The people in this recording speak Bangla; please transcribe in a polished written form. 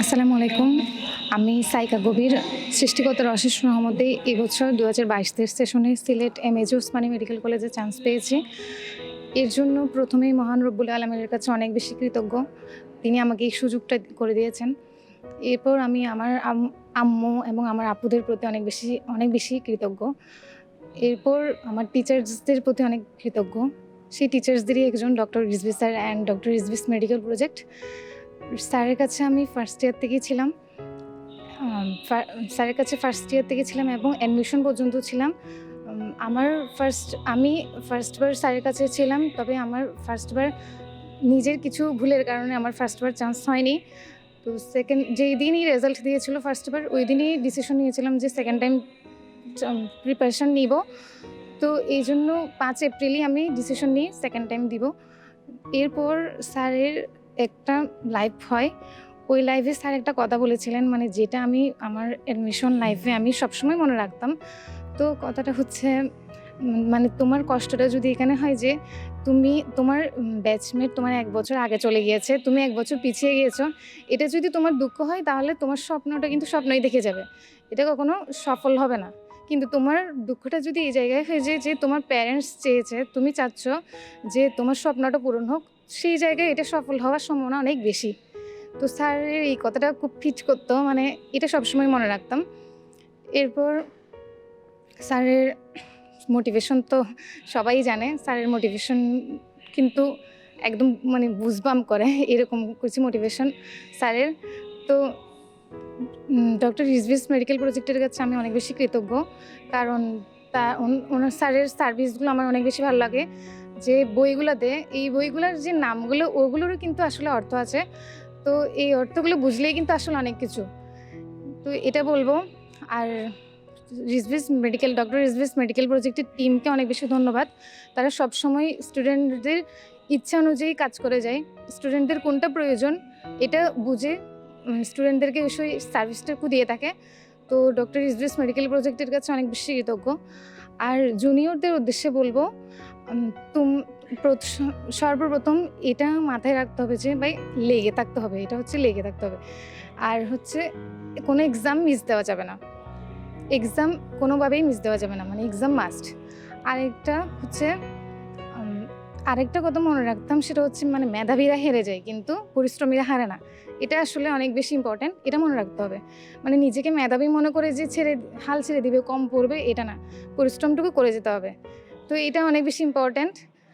আসসালামু আলাইকুম। আমি সাইকা গভীর সৃষ্টিকর্তার অশেষ রহমতে এবছর ২০২২-২৩ সেশনে সিলেট এমএজি ওসমানী মেডিকেল কলেজে চান্স পেয়েছি। এর জন্য প্রথমেই মহান রব্বুল আলামিনের কাছে অনেক বেশি কৃতজ্ঞ। তিনি আমাকে এই সুযোগটা করে দিয়েছেন। এরপর আমি আমার আম্মু এবং আমার আপুদের প্রতি অনেক বেশি কৃতজ্ঞ। এরপর আমার টিচার্সদের প্রতি অনেক কৃতজ্ঞ। সেই টিচার্সদেরই একজন doctor Rizvi sir and doctor Rizvi's medical project. স্যারের কাছে আমি ফার্স্ট ইয়ার থেকেই ছিলাম। স্যারের কাছে ফার্স্ট ইয়ার থেকে ছিলাম এবং অ্যাডমিশন পর্যন্ত ছিলাম। আমি ফার্স্টবার স্যারের কাছে ছিলাম, তবে আমার ফার্স্টবার নিজের কিছু ভুলের কারণে আমার ফার্স্টবার চান্স হয়নি। তো যেই দিনই রেজাল্ট দিয়েছিল ফার্স্টবার, ওই দিনই ডিসিশন নিয়েছিলাম যে সেকেন্ড টাইম প্রিপারেশান নিব। তো এই জন্য ৫ এপ্রিলই আমি ডিসিশন নিই সেকেন্ড টাইম দিব। এরপর স্যারের একটা লাইভ হয়। ওই লাইভে স্যার একটা কথা বলেছিলেন, মানে যেটা আমি আমার অ্যাডমিশন লাইফে আমি সবসময় মনে রাখতাম। তো কথাটা হচ্ছে, মানে তোমার কষ্টটা যদি এখানে হয় যে তোমার ব্যাচমেট তোমার ১ বছর আগে চলে গিয়েছে, তুমি ১ বছর পিছিয়ে গিয়েছো, এটা যদি তোমার দুঃখ হয় তাহলে তোমার স্বপ্নটা কিন্তু স্বপ্নই দেখে যাবে, এটা কখনো সফল হবে না। কিন্তু তোমার দুঃখটা যদি এই জায়গায় হয়ে যায় যে তোমার প্যারেন্টস চেয়েছে, তুমি চাচ্ছ যে তোমার স্বপ্নটা পূরণ হোক, সেই জায়গায় এটা সফল হওয়ার সম্ভাবনা অনেক বেশি। তো স্যারের এই কথাটা খুব ফিট করতো, মানে এটা সবসময় মনে রাখতাম। এরপর স্যারের মোটিভেশন তো সবাই জানে, স্যারের মোটিভেশন কিন্তু একদম মানে বুজবাম করে, এরকম কিছু মোটিভেশন স্যারের। তো ডক্টর রিজভিস মেডিকেল প্রজেক্টের কাছে আমি অনেক বেশি কৃতজ্ঞ, কারণ ওনার স্যারের সার্ভিসগুলো আমার অনেক বেশি ভালো লাগে। যে বইগুলো দেয়, এই বইগুলোর যে নামগুলো, ওগুলোরও কিন্তু আসলে অর্থ আছে। তো এই অর্থগুলো বুঝলেই কিন্তু আসলে অনেক কিছু। তো এটা বলবো। আর ডক্টর রিজভিস মেডিকেল প্রজেক্টের টিমকে অনেক বেশি ধন্যবাদ। তারা সবসময় স্টুডেন্টদের ইচ্ছা অনুযায়ী কাজ করে যায়। স্টুডেন্টদের কোনটা প্রয়োজন এটা বুঝে স্টুডেন্টদেরকে সেই সার্ভিসটুকু দিয়ে থাকে। তো ডক্টর রিজভিস মেডিকেল প্রজেক্টের কাছে অনেক বেশি কৃতজ্ঞ। আর জুনিয়রদের উদ্দেশ্যে বলবো, সর্বপ্রথম এটা মাথায় রাখতে হবে যে ভাই লেগে থাকতে হবে, এটা হচ্ছে লেগে থাকতে হবে। আর হচ্ছে কোনো এক্সাম মিস দেওয়া যাবে না, এক্সাম কোনোভাবেই মিস দেওয়া যাবে না, মানে এক্সাম মাস্ট। আরেকটা কথা মনে রাখতাম, সেটা হচ্ছে মানে মেধাবীরা হেরে যায় কিন্তু পরিশ্রমীরা হারে না, এটা আসলে অনেক বেশি ইম্পর্ট্যান্ট, এটা মনে রাখতে হবে। মানে নিজেকে মেধাবী মনে করে যে হাল ছেড়ে দিবে, কম পড়বে, এটা না, পরিশ্রমটুকু করে যেতে হবে। তো এটা অনেক বেশি ইম্পর্ট্যান্ট।